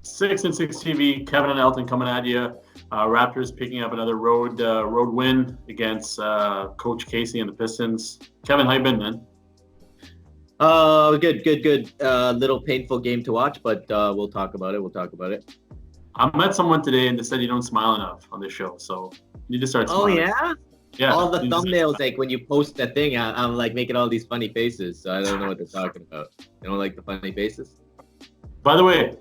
Six and Six TV, Kevin and Elton coming at you. Raptors picking up another road win against Coach Casey and the Pistons. Kevin, how you been, man? Good. Little painful game to watch, but we'll talk about it. I met someone today and they said you don't smile enough on this show, so you need to start Oh smiling. yeah? Yeah. All the thumbnails, like when you post that thing, I'm like making all these funny faces, so I don't know what they're talking about. You don't like the funny faces? By the way,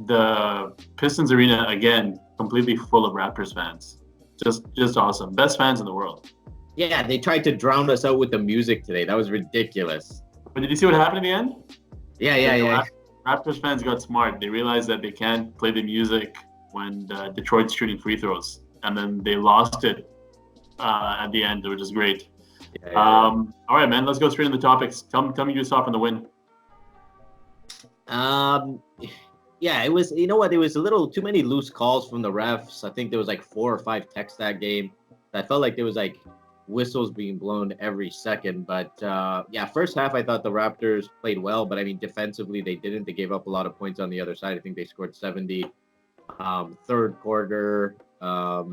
the Pistons arena again completely full of Raptors fans. Just awesome. Best fans in the world. Yeah, they tried to drown us out with the music today. That was ridiculous. But did you see what happened in the end? Yeah. Raptors fans got smart. They realized that they can't play the music when Detroit's shooting free throws, and then they lost it at the end, which is great. Yeah. All right, man. Let's go straight into the topics. Tell me you saw from the win. Yeah, it was. You know what? There was a little too many loose calls from the refs. I think there was like 4 or 5 techs that game. I felt like there was like whistles being blown every second. But yeah, first half I thought the Raptors played well, but I mean defensively they didn't. They gave up a lot of points on the other side. I think they scored 70. Third quarter, a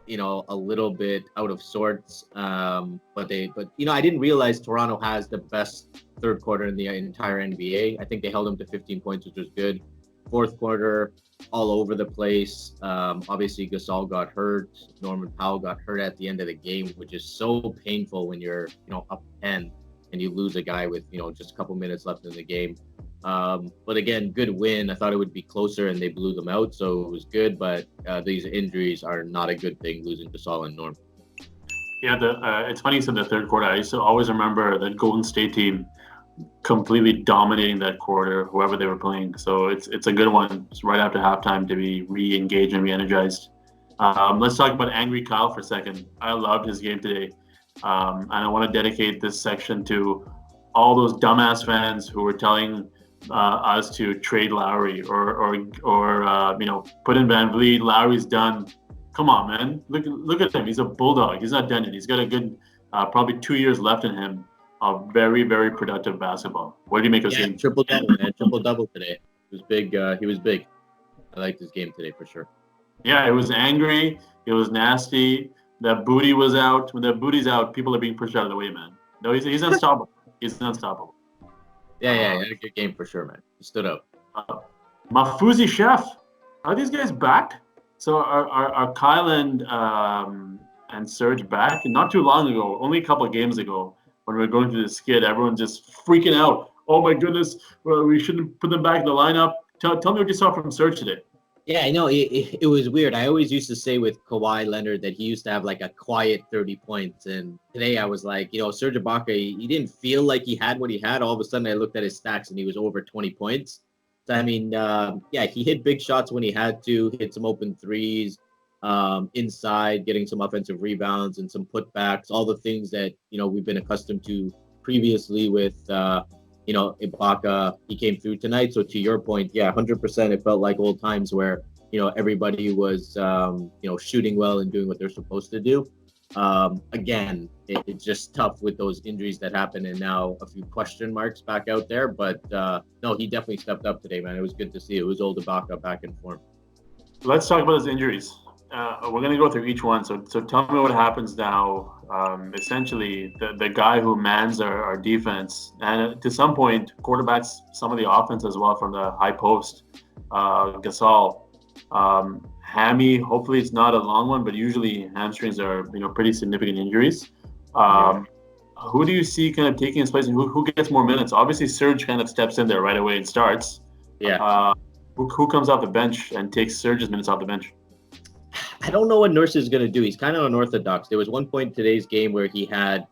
little bit out of sorts. But I didn't realize Toronto has the best third quarter in the entire NBA. I think they held them to 15 points, which was good. Fourth quarter, all over the place. Obviously, Gasol got hurt. Norman Powell got hurt at the end of the game, which is so painful when you're, up 10 and you lose a guy with, just a couple minutes left in the game. But again, good win. I thought it would be closer, and they blew them out, so it was good. But these injuries are not a good thing, losing Gasol and Norm. Yeah, it's funny you said the third quarter. I used to always remember that Golden State team completely dominating that quarter, whoever they were playing. So it's a good one. It's right after halftime to be re-engaged and re-energized. Let's talk about Angry Kyle for a second. I loved his game today. And I want to dedicate this section to all those dumbass fans who were telling us to trade Lowry or put in Van Vliet. Lowry's done. Come on, man. Look at him. He's a bulldog. He's not done yet. He's got a good probably 2 years left in him of very, very productive basketball. What do you make of his game? Triple-double, man. Triple-double today. He was big. He was big. I liked his game today for sure. Yeah, it was angry. It was nasty. That booty was out. When that booty's out, people are being pushed out of the way, man. No, he's unstoppable. He's unstoppable. Yeah. He had a good game for sure, man. He stood up. Mafuzi Chef. Are these guys back? So are Kyle and Serge back? Not too long ago, only a couple of games ago, when we were going through the skid, everyone just freaking out. Oh my goodness, we shouldn't put them back in the lineup. Tell me what you saw from Serge today. Yeah, I know. It was weird. I always used to say with Kawhi Leonard that he used to have like a quiet 30 points. And today I was like, Serge Ibaka, he didn't feel like he had what he had. All of a sudden I looked at his stats and he was over 20 points. So, I mean, he hit big shots when he had to, hit some open threes. Inside, getting some offensive rebounds and some putbacks, all the things that we've been accustomed to previously with Ibaka. He came through tonight. So to your point, 100%, it felt like old times where everybody was shooting well and doing what they're supposed to do. Again, it's just tough with those injuries that happen, and now a few question marks back out there. But no, he definitely stepped up today, man. It was good to see. It was old Ibaka back in form. Let's talk about his injuries. We're going to go through each one. So tell me what happens now. Essentially, the guy who mans our defense, and to some point, quarterbacks some of the offense as well from the high post, Gasol. Hammy, hopefully it's not a long one, but usually hamstrings are pretty significant injuries. Who do you see kind of taking his place, and who gets more minutes? Obviously, Serge kind of steps in there right away and starts. Yeah. Who comes off the bench and takes Serge's minutes off the bench? I don't know what Nurse is going to do. He's kind of unorthodox. There was one point in today's game where he had,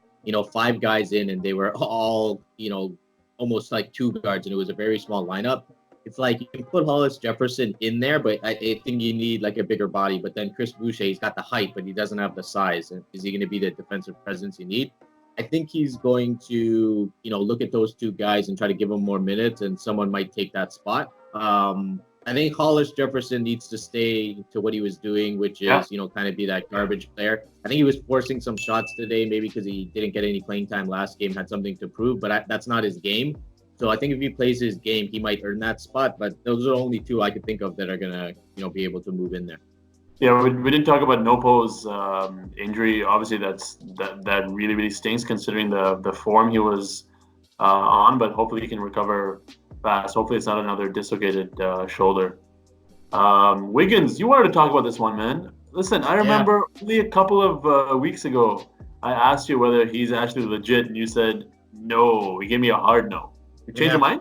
5 guys in, and they were all, almost like 2 guards, and it was a very small lineup. It's like you can put Hollis Jefferson in there, but I think you need like a bigger body. But then Chris Boucher, he's got the height, but he doesn't have the size. And is he going to be the defensive presence you need? I think he's going to, look at those 2 guys and try to give them more minutes, and someone might take that spot. I think Hollis Jefferson needs to stay to what he was doing, which is, kind of be that garbage player. I think he was forcing some shots today, maybe because he didn't get any playing time last game, had something to prove, but that's not his game. So I think if he plays his game, he might earn that spot. But those are only two I could think of that are gonna, be able to move in there. Yeah, we didn't talk about Nopo's injury. Obviously, that really really stinks considering the form he was on. But hopefully he can recover fast. Hopefully it's not another dislocated shoulder. Wiggins, you wanted to talk about this one, man. Listen, I Yeah. remember only a couple of weeks ago, I asked you whether he's actually legit, and you said no. You gave me a hard no. You changed your Yeah. mind?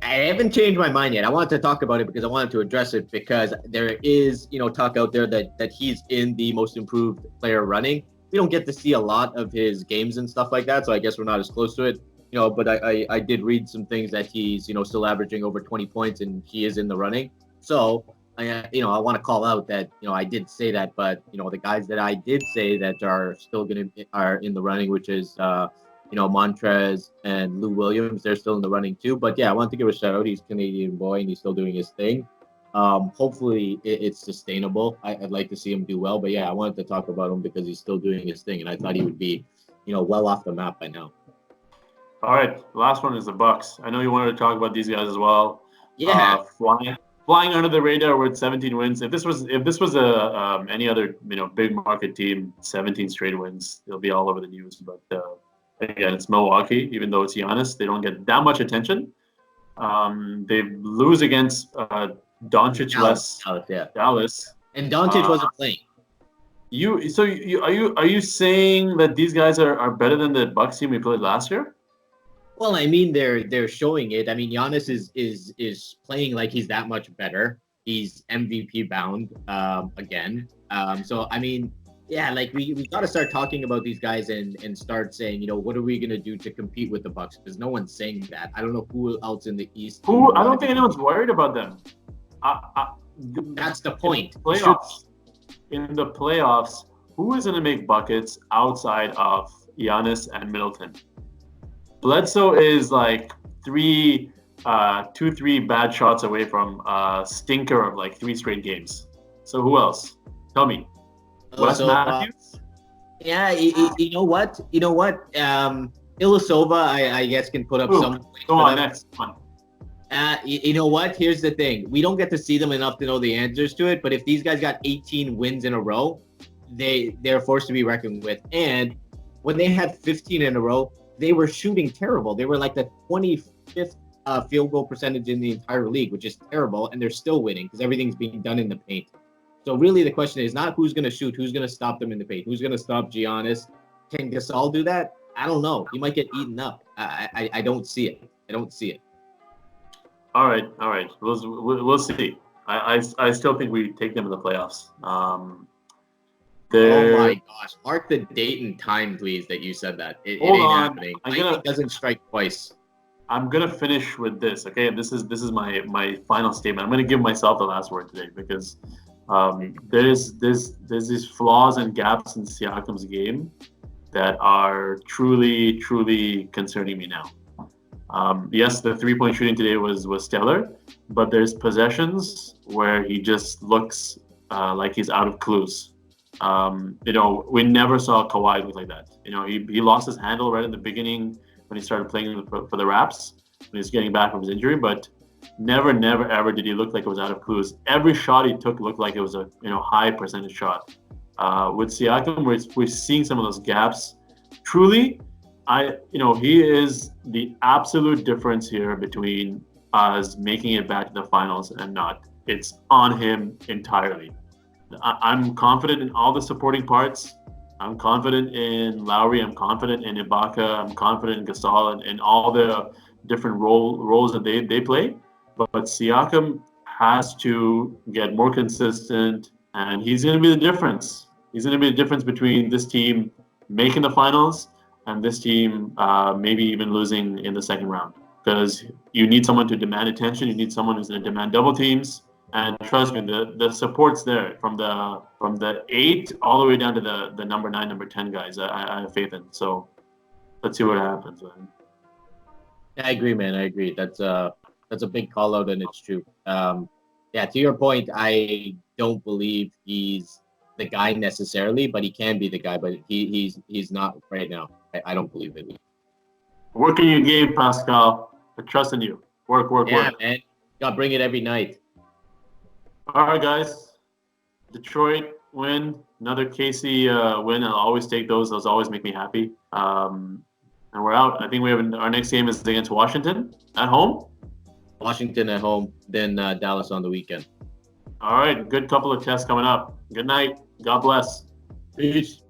I haven't changed my mind yet. I wanted to talk about it because I wanted to address it because there is, talk out there that he's in the most improved player running. We don't get to see a lot of his games and stuff like that, so I guess we're not as close to it. But I did read some things that he's, still averaging over 20 points and he is in the running. So I want to call out that, I did say that, but the guys that I did say that are still are in the running, which is Montrez and Lou Williams, they're still in the running too. But yeah, I want to give a shout out. He's a Canadian boy and he's still doing his thing. Hopefully it's sustainable. I'd like to see him do well. But yeah, I wanted to talk about him because he's still doing his thing, and I thought he would be, well off the map by now. All right, the last one is the Bucks. I know you wanted to talk about these guys as well. Yeah. Flying under the radar with 17 wins. If this was a any other big market team, 17 straight wins, they'll be all over the news. But again, it's Milwaukee. Even though it's Giannis, they don't get that much attention. They lose against Doncic Dallas. And Doncic wasn't playing. Are you saying that these guys are better than the Bucks team we played last year? Well, I mean, they're showing it. I mean, Giannis is playing like he's that much better. He's MVP bound again. So I mean, yeah, like we got to start talking about these guys and start saying, what are we gonna do to compete with the Bucks? Because no one's saying that. I don't know who else in the East. I don't think anyone's worried about them. That's the point. In the playoffs, who is gonna make buckets outside of Giannis and Middleton? Bledsoe is like 2-3 bad shots away from a stinker of like 3 straight games. So who else? Tell me. Wes Matthews? Yeah, you know what? Ilyasova, I guess, can put up some. Go on, next one. You know what? Here's the thing. We don't get to see them enough to know the answers to it. But if these guys got 18 wins in a row, they're forced to be reckoned with. And when they had 15 in a row, they were shooting terrible. They were like the 25th field goal percentage in the entire league, which is terrible. And they're still winning because everything's being done in the paint. So really the question is not who's going to shoot, who's going to stop them in the paint, who's going to stop Giannis. Can Gasol do that? I don't know. He might get eaten up. I don't see it. I don't see it. All right. We'll see. I still think we take them in the playoffs. Oh my gosh! Mark the date and time, please. That you said that it ain't happening. It doesn't strike twice. I'm gonna finish with this. Okay, this is my final statement. I'm gonna give myself the last word today because there's these flaws and gaps in Siakam's game that are truly concerning me now. Yes, the 3-point shooting today was stellar, but there's possessions where he just looks like he's out of clues. We never saw Kawhi look like that. He lost his handle right in the beginning when he started playing for the Raps when he was getting back from his injury, but never ever did he look like it was out of clues. Every shot he took looked like it was a high percentage shot. With Siakam, we're seeing some of those gaps. Truly, he is the absolute difference here between us making it back to the finals and not. It's on him entirely. I'm confident in all the supporting parts. I'm confident in Lowry. I'm confident in Ibaka. I'm confident in Gasol and all the different roles that they play. But Siakam has to get more consistent, and he's going to be the difference. He's going to be the difference between this team making the finals and this team maybe even losing in the second round. Because you need someone to demand attention. You need someone who's going to demand double teams. And trust me, the support's there from the 8 all the way down to the number 9, number 10 guys. I have faith in. So let's see what happens, man. I agree, man. I agree. That's a big call out, and it's true. To your point, I don't believe he's the guy necessarily, but he can be the guy. But he's not right now. I don't believe it. Working your game, Pascal. I trust in you. Work, work, Yeah, work. man. Got to bring it every night. All right, guys. Detroit win. Another Casey win. I'll always take those. Those always make me happy. And we're out. I think we have our next game is against Washington at home. Washington at home, then Dallas on the weekend. All right. Good couple of tests coming up. Good night. God bless. Peace.